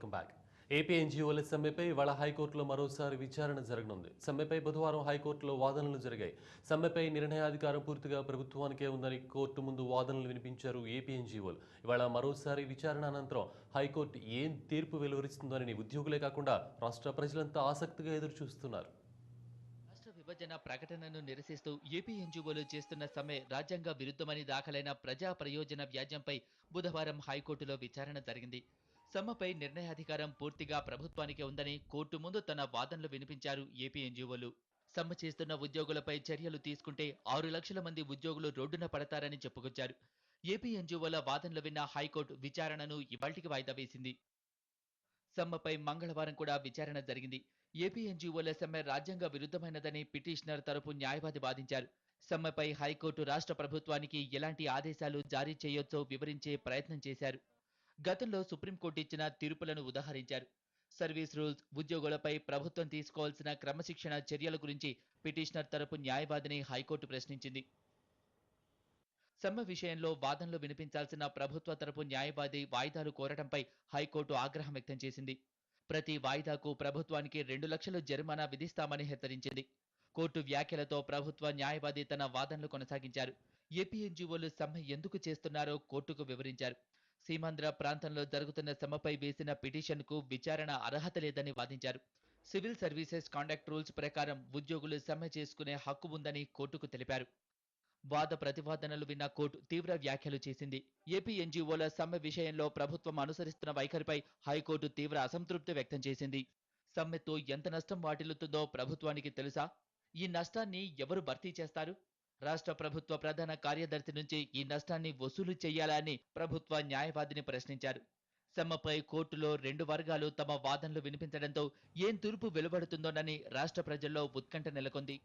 Welcome back. AP ఎన్జీఓల సమ్మెపై ఇవాళ హైకోర్టులో మరోసారి విచారణ జరగనుంది. సమ్మెపై బుధవారం హైకోర్టులో వాదనలు జరిగాయి. సమ్మెపై నిర్ణయాధికారం పూర్తిగా ప్రభుత్వానికే ఉందని కోర్టు ముందు వాదనలు వినిపించారు ఏపీ ఎన్జీఓలు. ఇవాళ మరోసారి విచారణ అనంతరం హైకోర్టు ఏం తీర్పు వెలువరిస్తుందని ఉద్యోగులే కాకుండా రాష్ట్ర ప్రజలంతా ఆసక్తిగా ఎదురుచూస్తున్నారు. రాష్ట్ర విభజన ప్రకటనను నిరసిస్తూ ఏపీ ఎన్జీఓలు చేస్తున్న సమ్మె రాజ్యాంగ విరుద్ధమని దాఖలైన ప్రజా ప్రయోజన వ్యాజ్యంపై బుధవారం హైకోర్టులో విచారణ జరిగింది. సమ్మెపై నిర్ణయాధికారం పూర్తిగా ప్రభుత్వానికే ఉందని కోర్టు ముందు తన వాదనలు వినిపించారు ఏపీ ఎన్జీఓలు. సమ్మె చేస్తున్న ఉద్యోగులపై చర్యలు తీసుకుంటే 6 లక్షల మంది ఉద్యోగులు రోడ్డున పడతారని చెప్పుకొచ్చారు. ఏపీ ఎన్జీఓల వాదనలు విన్న హైకోర్టు విచారణను ఇవాళ్టికి వాయిదా వేసింది. సమ్మెపై మంగళవారం కూడా విచారణ జరిగింది. ఏపీ ఎన్జీఓల సమ్మె రాజ్యాంగ విరుద్ధమైనదని పిటిషనర్ తరపు న్యాయవాది వాదించారు. సమ్మెపై హైకోర్టు రాష్ట్ర ప్రభుత్వానికి ఎలాంటి ఆదేశాలు జారీ చేయొచ్చో వివరించే ప్రయత్నం చేశారు. గతంలో సుప్రీంకోర్టు ఇచ్చిన తీర్పులను ఉదాహరించారు. సర్వీస్ రూల్స్, ఉద్యోగులపై ప్రభుత్వం తీసుకోవాల్సిన క్రమశిక్షణ చర్యల గురించి పిటిషనర్ తరపు న్యాయవాదిని హైకోర్టు ప్రశ్నించింది. సమ్మె విషయంలో వాదనలు వినిపించాల్సిన ప్రభుత్వ తరపు న్యాయవాది వాయిదాలు కోరడంపై హైకోర్టు ఆగ్రహం వ్యక్తం చేసింది. ప్రతి వాయిదాకు ప్రభుత్వానికి 2 లక్షలు జరిమానా విధిస్తామని హెచ్చరించింది. కోర్టు వ్యాఖ్యలతో ప్రభుత్వ న్యాయవాది తన వాదనలు కొనసాగించారు. ఏపీ ఎన్జీఓలు సమ్మె ఎందుకు చేస్తున్నారో కోర్టుకు వివరించారు. సీమాంధ్ర ప్రాంతంలో జరుగుతున్న సమ్మెపై వేసిన పిటిషన్కు విచారణ అర్హత లేదని వాదించారు. సివిల్ సర్వీసెస్ కాండక్ట్ రూల్స్ ప్రకారం ఉద్యోగులు సమ్మె చేసుకునే హక్కు ఉందని కోర్టుకు తెలిపారు. వాద ప్రతివాదనలు విన్న కోర్టు తీవ్ర వ్యాఖ్యలు చేసింది. ఏపీ ఎన్జీఓల సమ్మె విషయంలో ప్రభుత్వం అనుసరిస్తున్న వైఖరిపై హైకోర్టు తీవ్ర అసంతృప్తి వ్యక్తం చేసింది. సమ్మెతో ఎంత నష్టం వాటిల్లుతుందో ప్రభుత్వానికి తెలుసా? ఈ నష్టాన్ని ఎవరు భర్తీ చేస్తారు? రాష్ట్ర ప్రభుత్వ ప్రధాన కార్యదర్శి నుంచి ఈ నష్టాన్ని వసూలు చేయాలా అని ప్రభుత్వ న్యాయవాదిని ప్రశ్నించారు. సమ్మెపై కోర్టులో 2 వర్గాలు తమ వాదనలు వినిపించడంతో ఏం తీర్పు వెలువడుతుందోనని రాష్ట్ర ప్రజల్లో ఉత్కంఠ నెలకొంది.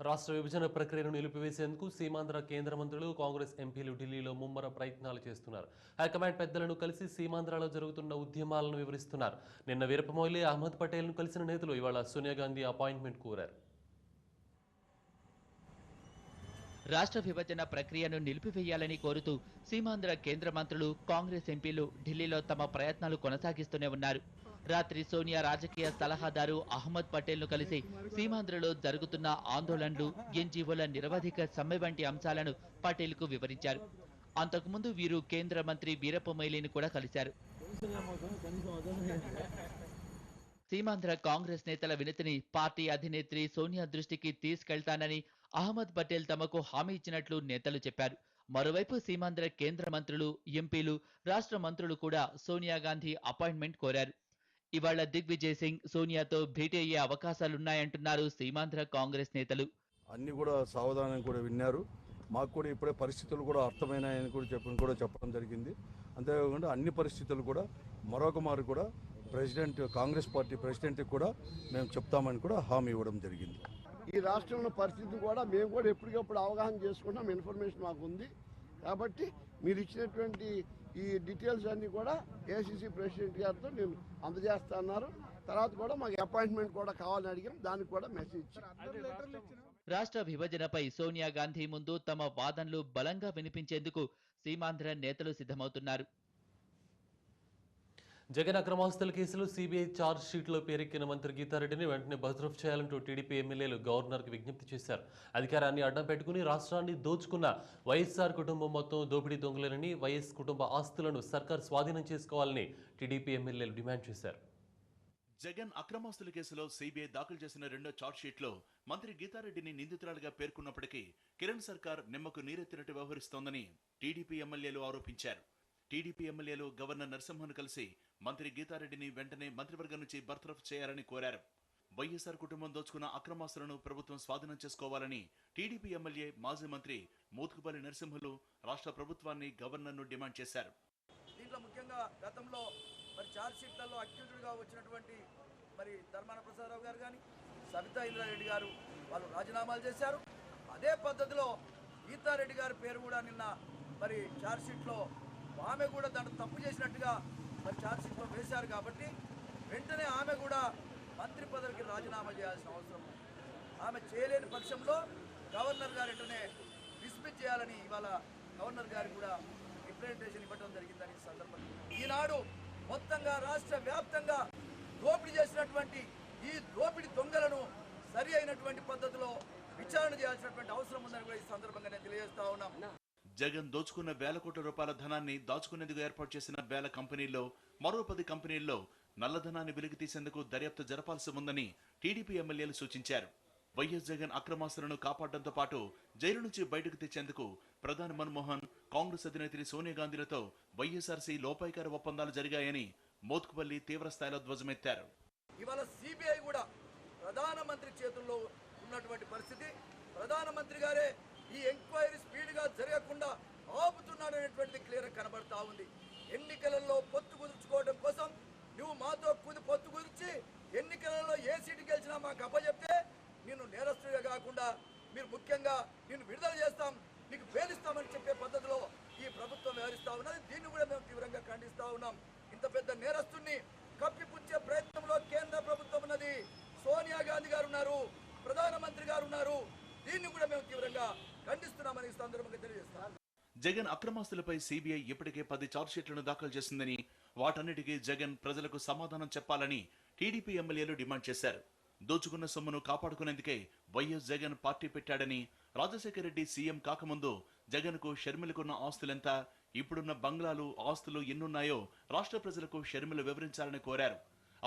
రాష్ట్ర విభజన ప్రక్రియను నిలిపివేసేందుకు సీమాంధ్ర కేంద్ర మంత్రులు, కాంగ్రెస్ ఎంపీలు ఢిల్లీలో ముమ్మర ప్రయత్నాలు చేస్తున్నారు. హైకమాండ్ పెద్దలను కలిసి సీమాంధ్రలో జరుగుతున్న ఉద్యమాలను వివరిస్తున్నారు. నిన్న వీరప్పమొయిలీ, అహ్మద్ పటేల్ను కలిసిన నేతలు ఇవాళ సోనియా గాంధీ అపాయింట్మెంట్ కోరారు. రాష్ట్ర విభజన ప్రక్రియను నిలిపివేయాలని కోరుతూ సీమాంధ్ర కేంద్ర మంత్రులు, కాంగ్రెస్ ఎంపీలు ఢిల్లీలో తమ ప్రయత్నాలు కొనసాగిస్తూనే ఉన్నారు. రాత్రి సోనియా రాజకీయ సలహాదారు అహ్మద్ పటేల్ను కలిసి సీమాంధ్రలో జరుగుతున్న ఆందోళనలు, ఎన్జీఓల నిరవధిక సమ్మె వంటి అంశాలను పటేల్కు వివరించారు. అంతకుముందు వీరు కేంద్ర మంత్రి వీరప్పమొయిలీని కూడా కలిశారు. సీమాంధ్ర కాంగ్రెస్ నేతల వినతిని పార్టీ అధినేత్రి సోనియా దృష్టికి తీసుకెళ్తానని అహ్మద్ పటేల్ తమకు హామీ ఇచ్చినట్లు నేతలు చెప్పారు. మరోవైపు సీమాంధ్ర కేంద్ర మంత్రులు, ఎంపీలు, రాష్ట్ర మంత్రులు కూడా సోనియా గాంధీ అపాయింట్మెంట్ కోరారు. ఇవాళ దిగ్విజయ్ సింగ్ సోనియాతో భేటీ అయ్యే అవకాశాలున్నాయంటున్నారు సీమాంధ్ర కాంగ్రెస్ నేతలు. అన్ని కూడా సావధానం కూడా విన్నారు. మాకు కూడా ఇప్పుడే పరిస్థితులు కూడా అర్థమైనాయని కూడా చెప్పడం జరిగింది. అంతేకాకుండా అన్ని పరిస్థితులు కూడా మరొక మారు కూడా కాంగ్రెస్ పార్టీ ప్రెసిడెంట్కి కూడా మేము చెప్తామని కూడా హామీ ఇవ్వడం జరిగింది. ఈ రాష్ట్రంలో పరిస్థితి కూడా మేము కూడా ఎప్పటికప్పుడు అవగాహన చేసుకుంటాం. ఇన్ఫర్మేషన్ మాకు ఉంది కాబట్టి మీరు ఇచ్చినటువంటి ఈ డీటెయిల్స్ అన్నీ కూడా ఏఐసీసీ ప్రెసిడెంట్ గారితో నేను అందజేస్తా అన్నారు. తర్వాత కూడా మాకు అపాయింట్మెంట్ కూడా కావాలని అడిగాం. దానికి కూడా మెసేజ్ ఇచ్చారు. రాష్ట్ర విభజనపై సోనియా గాంధీ ముందు తమ వాదనలు బలంగా వినిపించేందుకు సీమాంధ్ర నేతలు సిద్ధమవుతున్నారు. జగన్ అక్రమాస్తుల కేసులో సీబీఐ ఛార్జ్ షీట్లో పేరెక్కిన మంత్రి గీతారెడ్డిని వెంటనే బర్తరఫ్ చేయాలంటూ టీడీపీ ఎమ్మెల్యేలు గవర్నర్కి విజ్ఞప్తి చేశారు. అధికారాన్ని అడ్డం పెట్టుకుని రాష్ట్రాన్ని దోచుకున్న వైఎస్ఆర్ కుటుంబం మొత్తం దోపిడీ దొంగలేనని, వైఎస్ కుటుంబ ఆస్తులను సర్కార్ స్వాధీనం చేసుకోవాలని టీడీపీ ఎమ్మెల్యేలు డిమాండ్ చేశారు. జగన్ అక్రమాస్తుల కేసులో సీబీఐ దాఖలు చేసిన 2వ ఛార్జ్ షీట్లో మంత్రి గీతారెడ్డిని నిందితురాలుగా పేర్కొన్నప్పటికీ కిరణ్ సర్కార్ నిమ్మకు నీరెత్తినట్టు వ్యవహరిస్తోందని టీడీపీ ఎమ్మెల్యేలు ఆరోపించారు. టీడీపీ ఎమ్మెల్యేలు గవర్నర్ నరసింహన్ను కలిసి మంత్రి గీతారెడ్డిని వెంటనే మంత్రివర్గం నుంచి బర్తరఫ్ చేయాలని కోరారు. వైఎస్ఆర్ కుటుంబం దోచుకున్న అక్రమాస్తులను ప్రభుత్వం స్వాధీనం చేసుకోవాలని టీడీపీ ఎమ్మెల్యే, మాజీ మంత్రి మోత్కుపల్లి నరసింహులు రాష్ట్ర ప్రభుత్వాన్ని, గవర్నర్ను డిమాండ్ చేశారు. దీంట్లో ముఖ్యంగా గతంలో ఛార్జ్ షీట్లలో అక్యూజ్డ్గా వచ్చినటువంటి ధర్మాన ప్రసాదరావు గారు కానీ, సబితా ఇంద్రారెడ్డి గారు వాళ్ళు రాజీనామాలు చేశారు. అదే పద్ధతిలో గీతారెడ్డి గారి పేరు కూడా నిన్న ఛార్జ్ షీట్లో ఆమె కూడా దాంట్లో తప్పు చేసినట్టుగా ఛార్జ్ షీట్లో వేశారు. కాబట్టి వెంటనే ఆమె కూడా మంత్రి పదవికి రాజీనామా చేయాల్సిన అవసరం ఉంది. ఆమె చేయలేని పక్షంలో గవర్నర్ గారు వెంటనే డిస్మిస్ చేయాలని ఇవాళ గవర్నర్ గారికి కూడా రిప్రజెంటేషన్ ఇవ్వడం జరిగిందని సందర్భంగా ఈనాడు మొత్తంగా రాష్ట్ర వ్యాప్తంగా దోపిడీ చేసినటువంటి ఈ దోపిడీ దొంగలను సరి అయినటువంటి పద్ధతిలో విచారణ చేయాల్సినటువంటి అవసరం ఉందని కూడా ఈ సందర్భంగా నేను తెలియజేస్తా ఉన్నాం. జగన్ దోచుకున్న వేల కోట్ల రూపాయల ధనాన్ని దాచుకునేందుకు ఏర్పాటు చేసిన వేల కంపెనీల్లో మరో 10 కంపెనీల్లో నల్లధనాన్ని వెలికి తీసేందుకు దర్యాప్తు జరపాల్సి ఉందని టీడీపీ ఎమ్మెల్యేలు సూచించారు. వైఎస్ జగన్ అక్రమాస్తులను కాపాడడంతో పాటు జైలు నుంచి బయటకు తెచ్చేందుకు ప్రధాని మన్మోహన్, కాంగ్రెస్ అధినేత్రి సోనియా గాంధీలతో వైఎస్ఆర్సీ లోపాయికార ఒప్పందాలు జరిగాయని మోత్కుపల్లి తీవ్రస్థాయిలో ధ్వజమెత్తారు. ఇవాళ సిబిఐ కూడా ప్రధానమంత్రి చేతుల్లో ఉన్నటువంటి పరిస్థితి. ప్రధానమంత్రి గారే ఈ ఎంక్వైరీ స్పీడ్ గా జరగకుండా ఆపుతున్నాడనేటువంటిది క్లియర్ కనబడతా ఉంది. ఎన్నికలలో పొత్తు కుదుర్చుకోవడం కోసం నువ్వు మాతో పొత్తు కుదిర్చి ఎన్నికలలో ఏ సీటు గెలిచినా మాకు అప్పచెప్తే నిన్ను నేరస్తుడిగా కాకుండా మీరు ముఖ్యంగా నిన్ను విడుదల చేస్తాం, నీకు బెయిలిస్తామని చెప్పే పద్ధతిలో ఈ ప్రభుత్వం వ్యవహరిస్తా ఉన్నది. దీన్ని కూడా మేము తీవ్రంగా ఖండిస్తా ఉన్నాం. ఇంత పెద్ద నేరస్తుడిని కప్పిపుచ్చే ప్రయత్నంలో కేంద్ర ప్రభుత్వం ఉన్నది. సోనియా గాంధీ గారు ఉన్నారు, ప్రధానమంత్రి గారు ఉన్నారు. దీన్ని కూడా మేము తీవ్రంగా ఖండిస్తున్నామని ఈ సందర్భంగా తెలియజేస్తాం. జగన్ అక్రమాస్తులపై సిబిఐ ఇప్పటికే 10 ఛార్జ్షీట్లను దాఖలు చేసిందని, వాటన్నిటికీ జగన్ ప్రజలకు సమాధానం చెప్పాలని టీడీపీ ఎమ్మెల్యేలు డిమాండ్ చేశారు. దోచుకున్న సొమ్మును కాపాడుకునేందుకే వైఎస్ జగన్ పార్టీ పెట్టాడని, రాజశేఖర రెడ్డి సీఎం కాకముందు జగన్కు షర్మిలకున్న ఆస్తులెంత, ఇప్పుడున్న బంగ్లాలు ఆస్తులు ఎన్నున్నాయో రాష్ట్ర ప్రజలకు షర్మిల వివరించాలని కోరారు.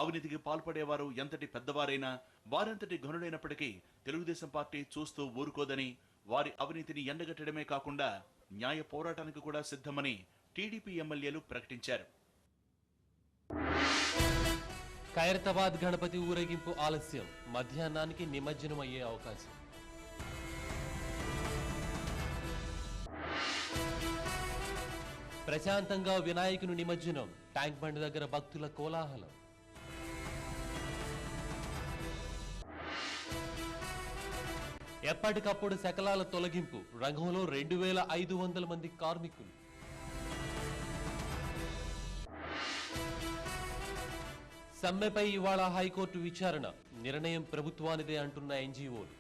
అవినీతికి పాల్పడేవారు ఎంతటి పెద్దవారైనా, వారెంతటి ఘనుడైనప్పటికీ తెలుగుదేశం పార్టీ చూస్తూ ఊరుకోదని, వారి అవినీతిని ఎండగట్టడమే కాకుండా న్యాయ పోరాటానికి కూడా సిద్ధమని టీడీపీ ఎమ్మెల్యేలు ప్రకటించారు. ఖైరతాబాద్ గణపతి ఊరేగింపు ఆలస్యం, మధ్యాహ్నానికి నిమజ్జనం అయ్యే అవకాశం. ప్రశాంతంగా వినాయకుని నిమజ్జనం, ట్యాంక్ బండ్ దగ్గర భక్తుల కోలాహలం. ఎప్పటికప్పుడు శకలాల తొలగింపు, రంగంలో 2500 మంది కార్మికులు. సమ్మెపై ఇవాళ హైకోర్టు విచారణ, నిర్ణయం ప్రభుత్వానిదే అంటున్న ఎన్జీఓలు.